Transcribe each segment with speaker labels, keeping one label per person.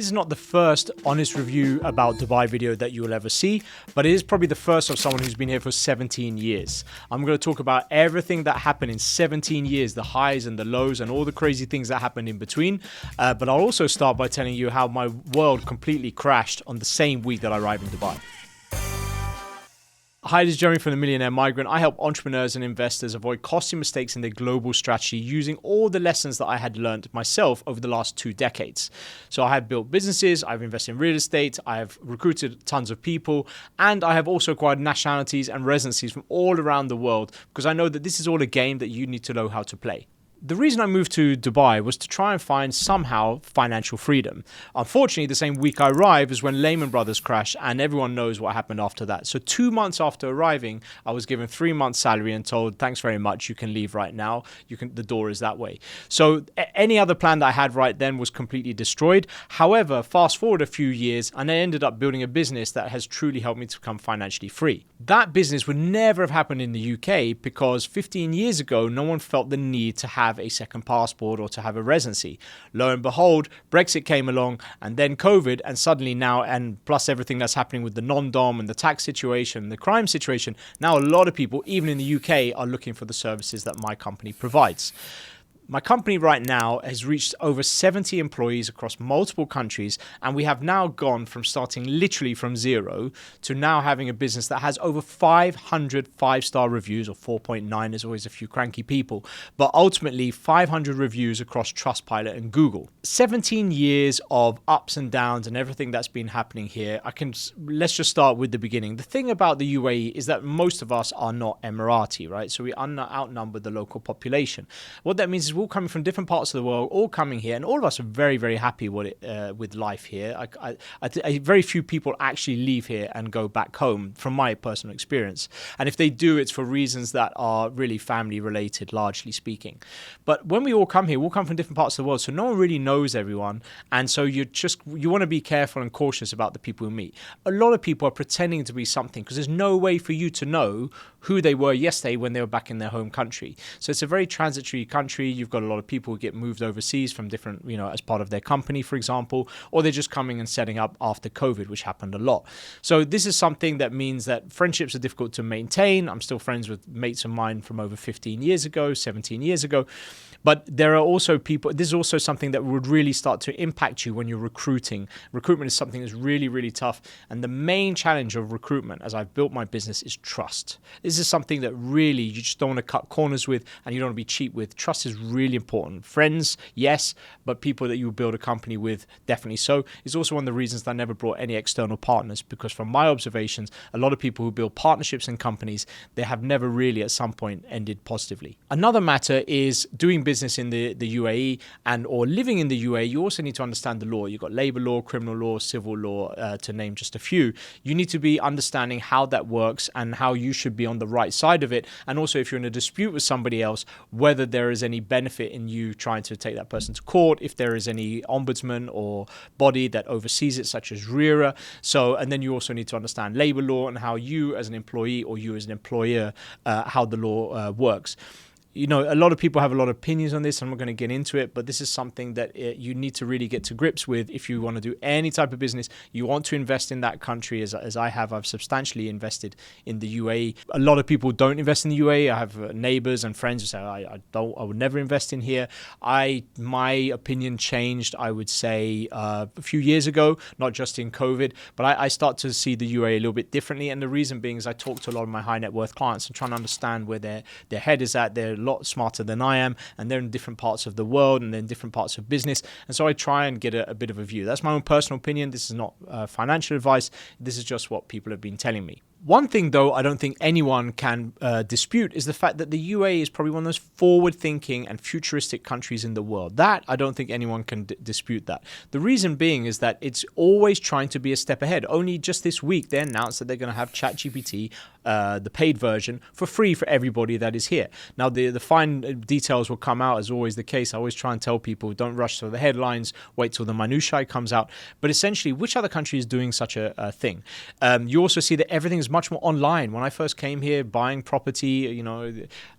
Speaker 1: This is not the first honest review about Dubai video that you will ever see, but it is probably the first of someone who's been here for 17 years. I'm going to talk about everything that happened in 17 years, the highs and the lows and all the crazy things that happened in between. But I'll also start by telling you how my world completely crashed on the same week that I arrived in Dubai. Hi, this is Jeremy from The Millionaire Migrant. I help entrepreneurs and investors avoid costly mistakes in their global strategy using all the lessons that I had learned myself over the last 2 decades. So I have built businesses, I've invested in real estate, I have recruited tons of people, and I have also acquired nationalities and residencies from all around the world because I know that this is all a game that you need to know how to play. The reason I moved to Dubai was to try and find somehow financial freedom. Unfortunately, the same week I arrived is when Lehman Brothers crashed, and everyone knows what happened after that. So 2 months after arriving, I was given 3 months salary and told, thanks very much, you can leave right now. The door is that way. So any other plan that I had right then was completely destroyed. However, fast forward a few years and I ended up building a business that has truly helped me to become financially free. That business would never have happened in the UK because 15 years ago, no one felt the need to have a second passport or to have a residency. Lo and behold, Brexit came along and then COVID, and suddenly now, and plus everything that's happening with the non-dom and the tax situation, the crime situation, now a lot of people, even in the UK, are looking for the services that my company provides. My company right now has reached over 70 employees across multiple countries, and we have now gone from starting literally from zero to now having a business that has over 500 five-star reviews, or 4.9, there's always a few cranky people, but ultimately 500 reviews across Trustpilot and Google. 17 years of ups and downs and everything that's been happening here. Let's just start with the beginning. The thing about the UAE is that most of us are not Emirati, right? So we outnumber the local population. What that means is all coming from different parts of the world, all coming here, and all of us are very, very happy with life here. Very few people actually leave here and go back home, from my personal experience. And if they do, it's for reasons that are really family related, largely speaking. But when we all come here, we all come from different parts of the world, so no one really knows everyone. And so you want to be careful and cautious about the people you meet. A lot of people are pretending to be something because there's no way for you to know who they were yesterday when they were back in their home country. So it's a very transitory country. You've got a lot of people who get moved overseas from different, as part of their company, for example, or they're just coming and setting up after COVID, which happened a lot. So this is something that means that friendships are difficult to maintain. I'm still friends with mates of mine from over 15 years ago, 17 years ago. But there are also people, this is also something that would really start to impact you when you're recruiting. Recruitment is something that's really, really tough. And the main challenge of recruitment, as I've built my business, is trust. This is something that really you just don't want to cut corners with and you don't want to be cheap with. Trust is really important. Friends, yes, but people that you build a company with, definitely so. It's also one of the reasons that I never brought any external partners, because from my observations, a lot of people who build partnerships and companies, they have never really at some point ended positively. Another matter is doing business in the UAE or living in the UAE. You also need to understand the law. You've got labor law, criminal law, civil law, to name just a few. You need to be understanding how that works and how you should be on the right side of it. And also, if you're in a dispute with somebody else, whether there is any benefit in you trying to take that person to court, if there is any ombudsman or body that oversees it, such as RERA. And then you also need to understand labor law and how you as an employee or you as an employer, how the law works. A lot of people have a lot of opinions on this. I'm not going to get into it, but this is something that you need to really get to grips with if you want to do any type of business. You want to invest in that country, as I have. I've substantially invested in the UAE. A lot of people don't invest in the UAE. I have neighbors and friends who say, I would never invest in here. My opinion changed, I would say, a few years ago, not just in COVID, but I start to see the UAE a little bit differently. And the reason being is I talk to a lot of my high net worth clients and trying to understand where their head is at. They're a lot smarter than I am, and they're in different parts of the world and then different parts of business, and so I try and get a bit of a view. That's my own personal opinion. This is not financial advice. This is just what people have been telling me. One thing, though, I don't think anyone can dispute is the fact that the UAE is probably one of those forward-thinking and futuristic countries in the world. That, I don't think anyone can dispute that. The reason being is that it's always trying to be a step ahead. Only just this week, they announced that they're going to have ChatGPT, the paid version, for free for everybody that is here. Now, the fine details will come out, as always the case. I always try and tell people, don't rush to the headlines, wait till the minutiae comes out. But essentially, which other country is doing such a thing? You also see that everything's much more online. When I first came here buying property,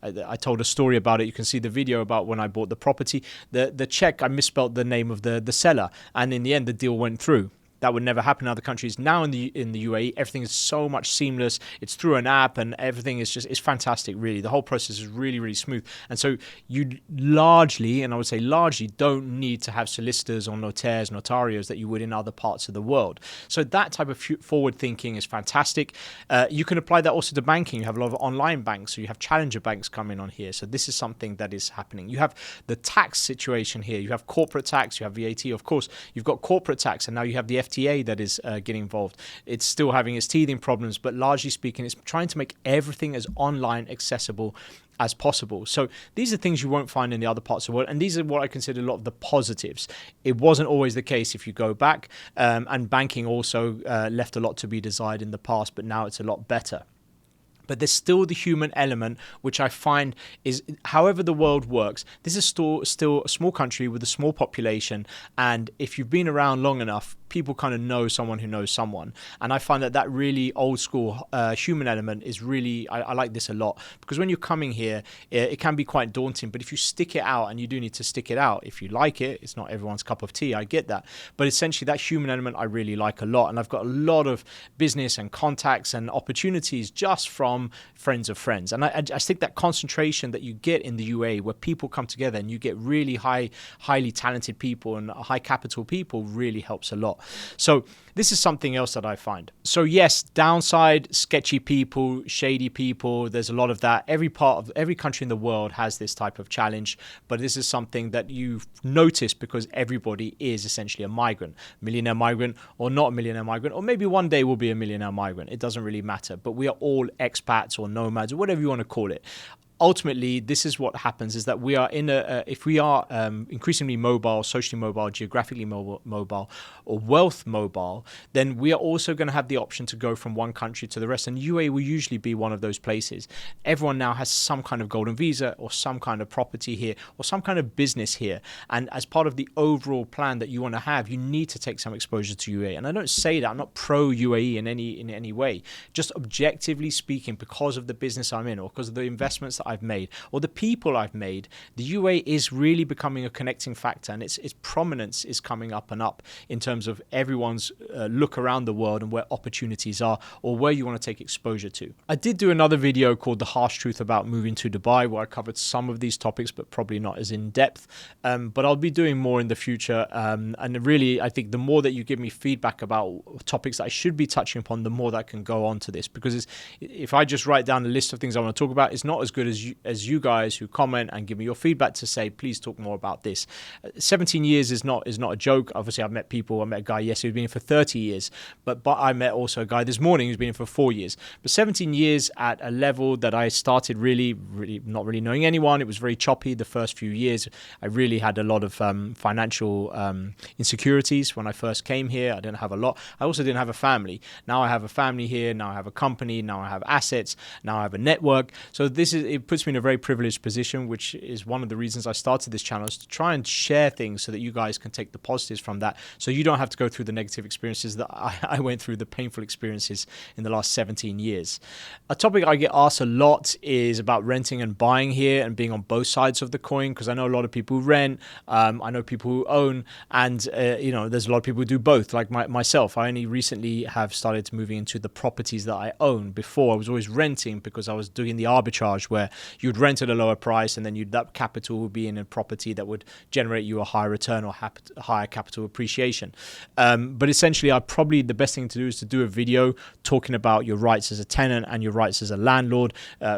Speaker 1: I told a story about it. You can see the video about when I bought the property. The check, I misspelled the name of the seller, and in the end the deal went through. That would never happen in other countries. Now in the UAE, everything is so much seamless. It's through an app, and everything is it's fantastic, really. The whole process is really, really smooth. And so you largely, and I would say largely, don't need to have solicitors or notarios that you would in other parts of the world. So that type of forward thinking is fantastic. You can apply that also to banking. You have a lot of online banks, so you have challenger banks coming on here. So this is something that is happening. You have the tax situation here. You have corporate tax, you have VAT, of course. You've got corporate tax, and now you have the FTA that is getting involved. It's still having its teething problems, but largely speaking, it's trying to make everything as online accessible as possible. So these are things you won't find in the other parts of the world, and these are what I consider a lot of the positives. It wasn't always the case if you go back, and banking also left a lot to be desired in the past, but now it's a lot better. But there's still the human element, which I find is, however the world works, this is still a small country with a small population. And if you've been around long enough, people kind of know someone who knows someone. And I find that really old school human element is really, I like this a lot. Because when you're coming here, it can be quite daunting. But if you stick it out, and you do need to stick it out, if you like it, it's not everyone's cup of tea, I get that. But essentially that human element I really like a lot. And I've got a lot of business and contacts and opportunities just from friends of friends. And I think that concentration that you get in the UAE, where people come together and you get really highly talented people and high capital people, really helps a lot. So this is something else that I find. So yes, downside, sketchy people, shady people, there's a lot of that. Every country in the world has this type of challenge, but this is something that you've noticed because everybody is essentially a migrant, millionaire migrant or not a millionaire migrant, or maybe one day we'll be a millionaire migrant. It doesn't really matter, but we are all expats or nomads or whatever you want to call it. Ultimately, this is what happens, is that we are if we are increasingly mobile, socially mobile, geographically mobile, or wealth mobile, then we are also going to have the option to go from one country to the rest. And UAE will usually be one of those places. Everyone now has some kind of golden visa or some kind of property here or some kind of business here. And as part of the overall plan that you want to have, you need to take some exposure to UAE. And I don't say that, I'm not pro UAE in any way. Just objectively speaking, because of the business I'm in or because of the investments that I've made or the people I've made, the UAE is really becoming a connecting factor, and its prominence is coming up and up in terms of everyone's look around the world and where opportunities are or where you want to take exposure to. I did do another video called The Harsh Truth About Moving to Dubai, where I covered some of these topics, but probably not as in depth. But I'll be doing more in the future. And really, I think the more that you give me feedback about topics that I should be touching upon, the more that I can go on to this. Because if I just write down a list of things I want to talk about, it's not as good as you guys who comment and give me your feedback to say, please talk more about this. 17 years is not a joke. Obviously, I've met people. I met a guy yesterday who's been here for 30 years, but I met also a guy this morning who's been here for 4 years. But 17 years at a level that I started really not really knowing anyone. It was very choppy the first few years. I really had a lot of financial insecurities when I first came here. I didn't have a lot. I also didn't have a family. Now I have a family here. Now I have a company. Now I have assets. Now I have a network. So it puts me in a very privileged position, which is one of the reasons I started this channel, is to try and share things so that you guys can take the positives from that, so you don't have to go through the negative experiences that I went through, the painful experiences in the last 17 years. A topic I get asked a lot is about renting and buying here and being on both sides of the coin, because I know a lot of people who rent, I know people who own, and there's a lot of people who do both, like myself. I only recently have started moving into the properties that I own. Before, I was always renting because I was doing the arbitrage where you'd rent at a lower price and then that capital would be in a property that would generate you a higher return or higher capital appreciation. But essentially, probably the best thing to do is to do a video talking about your rights as a tenant and your rights as a landlord,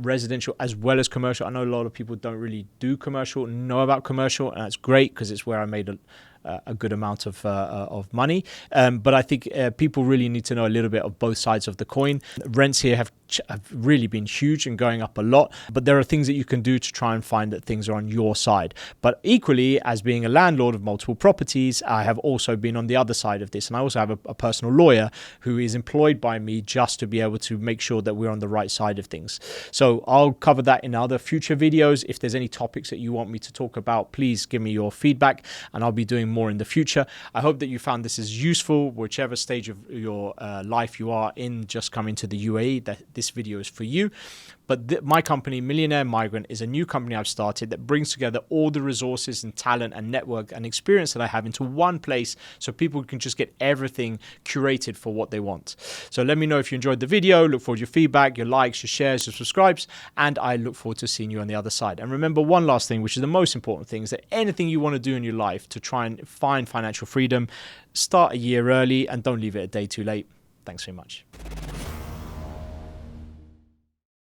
Speaker 1: residential as well as commercial. I know a lot of people don't really do commercial, know about commercial, and that's great because it's where I made a good amount of money. But I think people really need to know a little bit of both sides of the coin. Rents here have have really been huge and going up a lot. But there are things that you can do to try and find that things are on your side. But equally, as being a landlord of multiple properties, I have also been on the other side of this. And I also have a personal lawyer who is employed by me just to be able to make sure that we're on the right side of things. So I'll cover that in other future videos. If there's any topics that you want me to talk about, please give me your feedback and I'll be doing more in the future. I hope that you found this is useful, whichever stage of your life you are in, just coming to the UAE, that this video is for you. But my company, Millionaire Migrant, is a new company I've started that brings together all the resources and talent and network and experience that I have into one place so people can just get everything curated for what they want. So let me know if you enjoyed the video. Look forward to your feedback, your likes, your shares, your subscribes, and I look forward to seeing you on the other side. And remember one last thing, which is the most important thing, is that anything you want to do in your life to try and find financial freedom, start a year early and don't leave it a day too late. Thanks very much.